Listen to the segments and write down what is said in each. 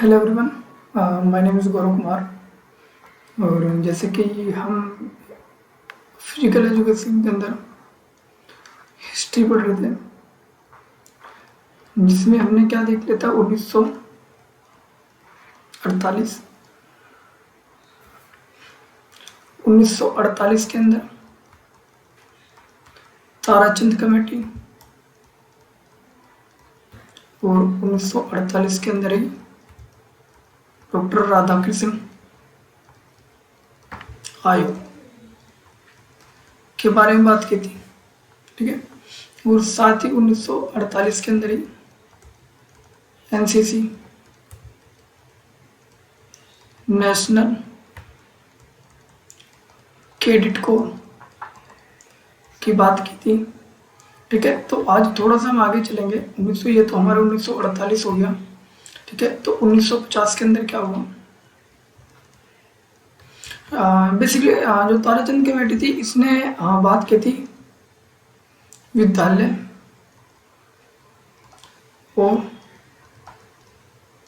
Hello everyone, my name is Gaurav Kumar. और जैसे कि हम फिजिकल एजुकेशन के अंदर हिस्ट्री पढ़ रहे थे, जिसमें हमने क्या देख लिया था 1948। 1948 के अंदर ताराचंद कमेटी, और 1948 के अंदर ही डॉक्टर राधाकृष्ण आयोग के बारे में बात की थी। ठीक है, और साथ ही 1948 के अंदर ही एनसीसी नेशनल कैडेट कोर की बात की थी। ठीक है, तो आज थोड़ा सा हम आगे चलेंगे। 1900 ये तो हमारा 1948 हो गया। ठीक है, तो 1950 के अंदर क्या हुआ? बेसिकली जो ताराचंद कमेटी थी, इसने बात की थी विद्यालय और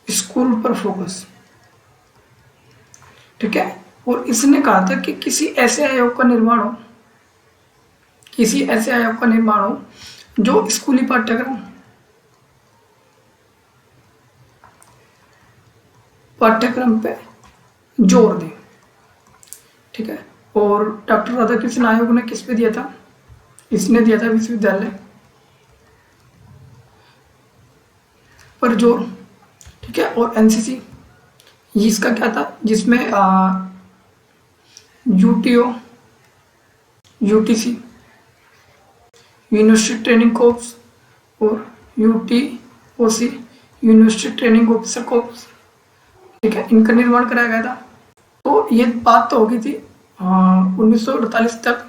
स्कूल पर फोकस। ठीक है, और इसने कहा था कि किसी ऐसे आयोग का निर्माण हो, किसी ऐसे आयोग का निर्माण हो जो स्कूली पाठ्यक्रम पे जोर दे। ठीक है, और डॉक्टर राधाकृष्ण आयोग ने किस पे दिया था? इसने दिया था विश्वविद्यालय पर जोर। ठीक है, और एनसीसी इसका क्या था, जिसमें यूटीओ, यूटीसी, यूनिवर्सिटी ट्रेनिंग कोर्प्स, और यूटीओसी, यूनिवर्सिटी ट्रेनिंग ऑफिसर कोर्प्स। ठीक है, इनका निर्माण कराया गया था। तो ये बात तो होगी थी 1948 तक।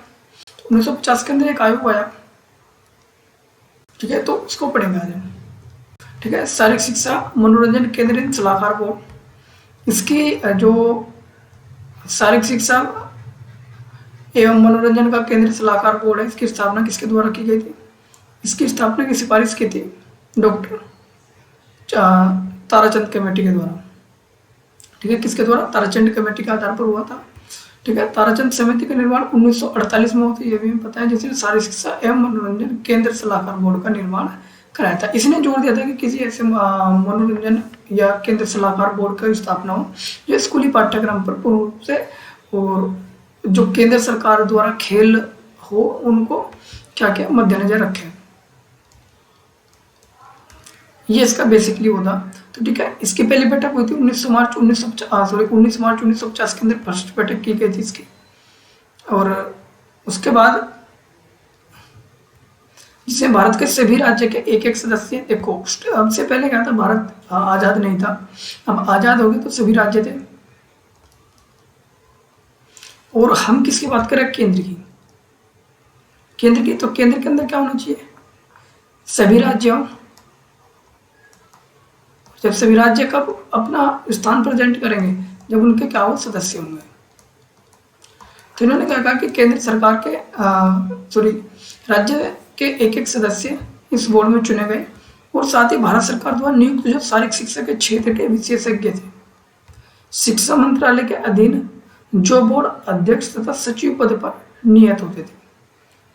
1950 के अंदर एक आयोग आया। ठीक है, तो उसको पढ़ेंगे आज हम। ठीक है, शारीरिक शिक्षा मनोरंजन केंद्रित सलाहकार बोर्ड। इसकी जो शारीरिक शिक्षा एवं मनोरंजन का केंद्रीय सलाहकार बोर्ड है, इसकी स्थापना किसके द्वारा की गई थी? इसकी स्थापना की सिफारिश की थी डॉक्टर ताराचंद कमेटी के द्वारा। ठीक है, किसके द्वारा? ताराचंद कमेटी के आधार पर हुआ था। ठीक है, ताराचंद समिति का निर्माण 1948 में होता है, ये भी हमें पता है, जिसने शारीरिक शिक्षा एवं मनोरंजन केंद्र सलाहकार बोर्ड का निर्माण कराया था। इसने जोर दिया था कि किसी ऐसे मनोरंजन या केंद्र सलाहकार बोर्ड का स्थापना हो जो स्कूली पाठ्यक्रम पर पूर्ण रूप से, और जो केंद्र सरकार द्वारा खेल हो उनको क्या क्या मद्देनजर रखें। ये इसका बेसिकली होता। तो ठीक है, इसकी पहली बैठक हुई थी 19 मार्च 1950 के अंदर फर्स्ट बैठक की गई थी इसकी। और उसके बाद जिसमें भारत के सभी राज्य के एक एक सदस्य, देखो हमसे पहले क्या था, भारत आजाद नहीं था, अब आजाद हो गए तो सभी राज्य थे। और हम किसकी बात करें? केंद्र की। केंद्र की, तो केंद्र के अंदर क्या होना चाहिए? सभी राज्यों, जब सभी राज्य कब अपना स्थान प्रेजेंट करेंगे? जब उनके क्या हो, सदस्य होंगे। तो इन्होंने क्या कहा कि केंद्र सरकार के राज्य के एक एक सदस्य इस बोर्ड में चुने गए, और साथ ही भारत सरकार द्वारा नियुक्त जो शारीरिक शिक्षा के क्षेत्र के विशेषज्ञ थे, शिक्षा मंत्रालय के अधीन जो बोर्ड अध्यक्ष तथा सचिव पद पर नियत होते थे।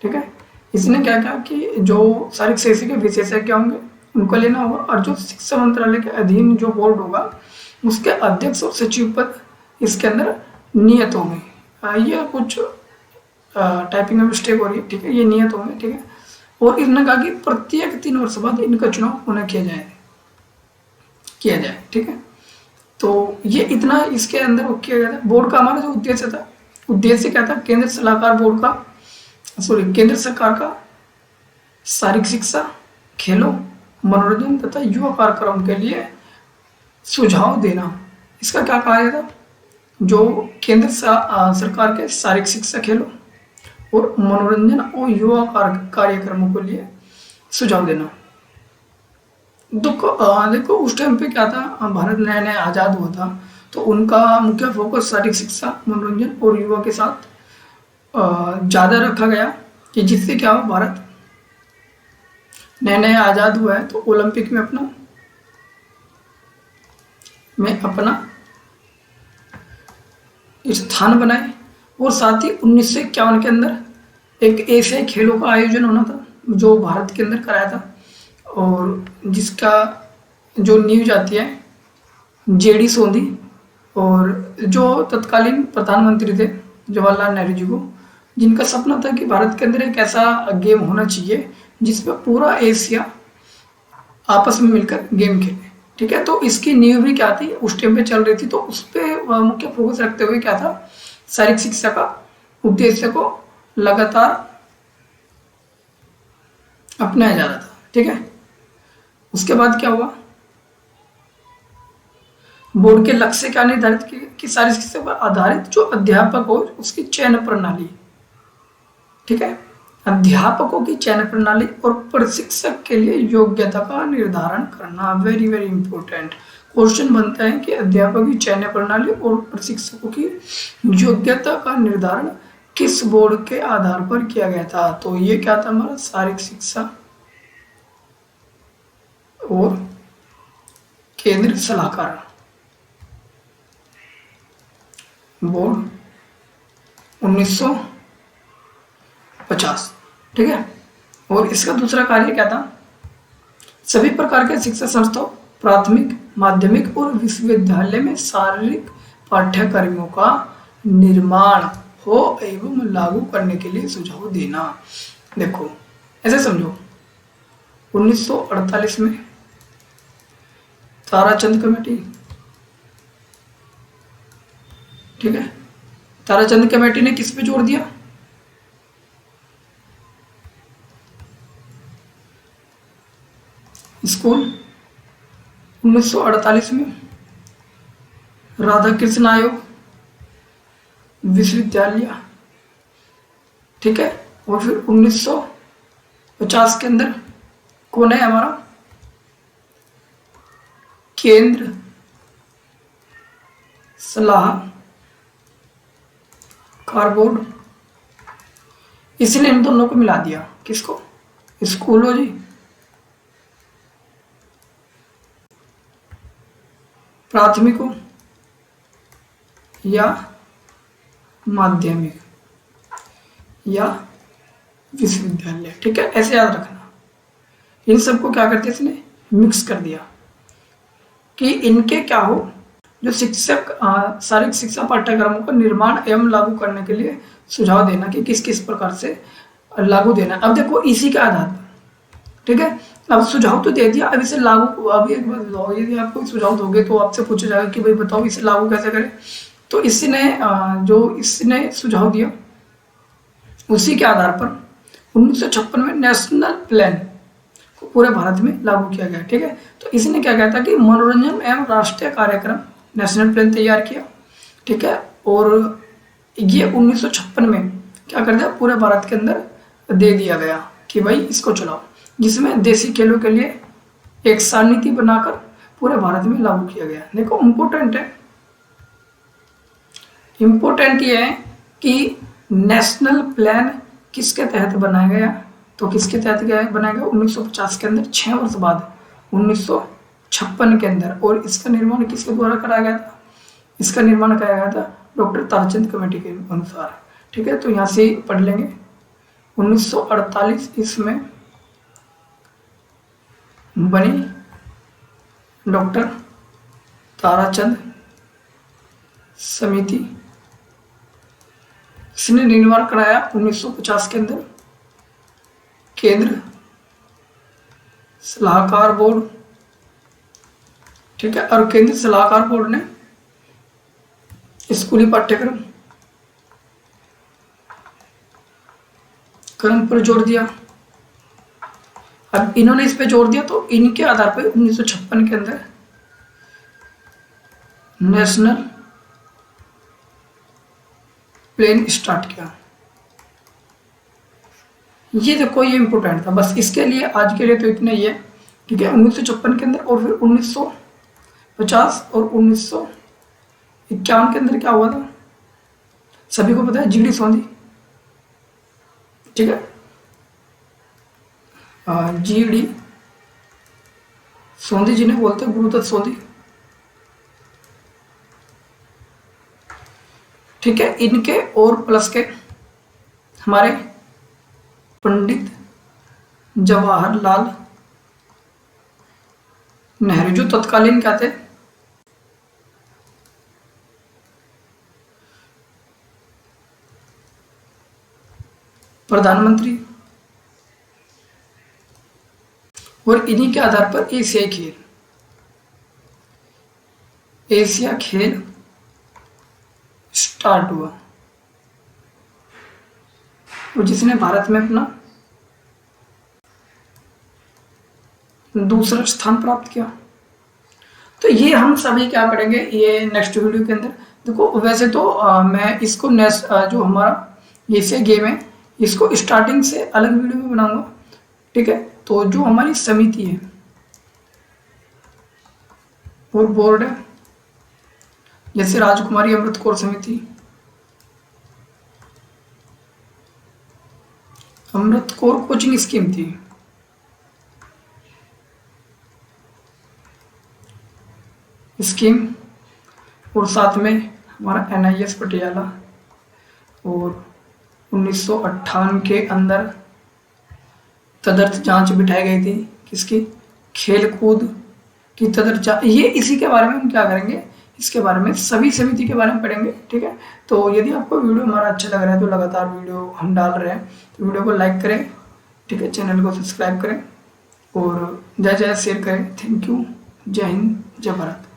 ठीक है, इसने क्या कहा कि जो शारीरिक शिक्षा के विशेषज्ञ होंगे उनको लेना होगा, और जो शिक्षा मंत्रालय के अधीन जो बोर्ड होगा उसके अध्यक्ष और सचिव पद इसके अंदर नियत होंगे। ये कुछ टाइपिंग में मिस्टेक हो रही है। ठीक है, ये नियत होंगे। ठीक है, और इन्होंने कहा कि प्रत्येक 3 वर्ष बाद इनका चुनाव पुनः किया जाए। ठीक है, तो ये इतना इसके अंदर किया गया था। बोर्ड का हमारा जो उद्देश्य था, उद्देश्य क्या था? केंद्र सलाहकार बोर्ड का, केंद्र सरकार का शारीरिक शिक्षा, खेलों, मनोरंजन तथा युवा कार्यक्रम के लिए सुझाव देना। इसका क्या कार्य था? जो केंद्र सरकार के शारीरिक शिक्षा, खेलों और मनोरंजन और युवा कार्यक्रमों के लिए सुझाव देना। देखो उस टाइम पे क्या था, भारत नया नया आज़ाद हुआ था, तो उनका मुख्य फोकस शारीरिक शिक्षा, मनोरंजन और युवा के साथ ज़्यादा रखा गया, कि जिससे क्या हो, भारत नया नया आज़ाद हुआ है तो ओलंपिक में अपना में अपना स्थान बनाए। और साथ ही 1951 के अंदर एक एशियाई खेलों का आयोजन होना था जो भारत के अंदर कराया था, और जिसका जो नींव जाती है जेडी सोंधी, और जो तत्कालीन प्रधानमंत्री थे जवाहरलाल नेहरू जी को, जिनका सपना था कि भारत के अंदर एक ऐसा गेम होना चाहिए जिसमें पूरा एशिया आपस में मिलकर गेम खेले। ठीक है, तो इसकी नींव भी क्या थी उस टाइम पे चल रही थी, तो उस पर मुख्य फोकस रखते हुए क्या था, शारीरिक शिक्षा का उद्देश्य को लगातार अपनाया जा रहा था। ठीक है, उसके बाद क्या हुआ, बोर्ड के लक्ष्य क्या निर्धारित किए कि शारीरिक शिक्षा पर आधारित जो अध्यापक हो उसकी चयन प्रणाली। ठीक है, अध्यापकों की चयन प्रणाली और प्रशिक्षक के लिए योग्यता का निर्धारण करना, वेरी वेरी इंपॉर्टेंट क्वेश्चन बनता है कि अध्यापक की चयन प्रणाली और प्रशिक्षकों की योग्यता का निर्धारण किस बोर्ड के आधार पर किया गया था। तो ये क्या था हमारा, शारीरिक शिक्षा और केंद्रीय सलाहकार बोर्ड 1950। ठीक है, और इसका दूसरा कार्य क्या था, सभी प्रकार के शिक्षा संस्थाओं, प्राथमिक, माध्यमिक और विश्वविद्यालय में शारीरिक पाठ्यक्रमों का निर्माण हो एवं लागू करने के लिए सुझाव देना। देखो ऐसे समझो, 1948 में ताराचंद कमेटी, ठीक है, ताराचंद कमेटी ने किस पे जोर दिया, स्कूल। 1948 में राधा कृष्ण आयोग, विश्वविद्यालय। ठीक है, और फिर 1950 के अंदर कौन है हमारा, केंद्र सलाहकार बोर्ड। इसने इन दोनों को मिला दिया, किसको, स्कूलों जी, प्राथमिकों या माध्यमिक या विश्वविद्यालय। ठीक है, ऐसे याद रखना। इन सबको क्या करते इसने मिक्स कर दिया कि इनके क्या हो, जो शिक्षक शारीरिक शिक्षा पाठ्यक्रमों का निर्माण एवं लागू करने के लिए सुझाव देना कि किस किस प्रकार से लागू देना। अब देखो इसी के आधार पर, ठीक है, अब सुझाव तो दे दिया, अब इसे लागू, अभी एक बात बताओ, यदि आप कोई सुझाव दोगे तो आपसे पूछा जाएगा कि भाई बताओ इसे लागू कैसे करें। तो इसने सुझाव दिया, उसी के आधार पर 1956 में नेशनल प्लान को पूरे भारत में लागू किया गया। ठीक है, तो इसने क्या कहा था कि मनोरंजन एवं राष्ट्रीय कार्यक्रम नेशनल प्लान तैयार किया। ठीक है, और ये 1956 में क्या कर दिया, पूरे भारत के अंदर दे दिया गया कि भाई इसको चलाओ, जिसमें देसी खेलों के लिए एक रणनीति बनाकर पूरे भारत में लागू किया गया। देखो इम्पोर्टेंट है, इम्पोर्टेंट ये है कि नेशनल प्लान किसके तहत बनाया गया, तो किसके तहत बनाया गया 1950 के अंदर, 6 वर्ष बाद 1956 के अंदर। और इसका निर्माण किसके द्वारा कराया गया था, इसका निर्माण कराया गया था डॉक्टर ताराचंद कमेटी के अनुसार। ठीक है, तो यहाँ से पढ़ लेंगे 1948 इसमें बनी डॉक्टर ताराचंद समिति, इसने निर्माण कराया 1950 के अंदर केंद्र सलाहकार बोर्ड। ठीक है, और केंद्र सलाहकार बोर्ड ने स्कूली पाठ्यक्रम क्रम पर जोर दिया। अब इन्होंने इस पे जोर दिया, तो इनके आधार पर 1956 के अंदर नेशनल प्लान स्टार्ट किया। ये देखो ये इंपॉर्टेंट था, बस इसके लिए आज के लिए तो इतना ही है। ठीक है, 1956 के अंदर, और फिर 1950 और 1951 के अंदर क्या हुआ था सभी को पता है, जीडी सोंधी। ठीक है, जीडी सोंधी जिन्हें बोलते हैं गुरुदत्त सोंधी, ठीक है, इनके और प्लस के हमारे पंडित जवाहरलाल नेहरू, जो तत्कालीन क्या थे, प्रधानमंत्री, और इन्हीं के आधार पर एशिया खेल स्टार्ट हुआ, और जिसने भारत में अपना दूसरा स्थान प्राप्त किया। तो ये हम सभी क्या करेंगे ये नेक्स्ट वीडियो के अंदर। देखो वैसे तो मैं इसको नेक्स्ट जो हमारा ये गेम है इसको स्टार्टिंग से अलग वीडियो में बनाऊंगा, ठीक है। तो जो हमारी समिति है और बोर्ड है, जैसे राजकुमारी अमृत कौर समिति, अमृत कौर कोचिंग स्कीम थी, स्कीम, और साथ में हमारा NIS पटियाला, और 1958 के अंदर तदर्थ जांच बिठाई गई थी, किसकी, खेल कूद की तदर्थ जांच। ये इसी के बारे में हम क्या करेंगे, इसके बारे में सभी समिति के बारे में पढ़ेंगे, ठीक है। तो यदि आपको वीडियो हमारा अच्छा लग रहा है तो लगातार वीडियो हम डाल रहे हैं तो वीडियो को लाइक करें, ठीक है, चैनल को सब्सक्राइब करें और ज़्यादा से ज़्यादा शेयर करें। थैंक यू, जय हिंद, जय भारत।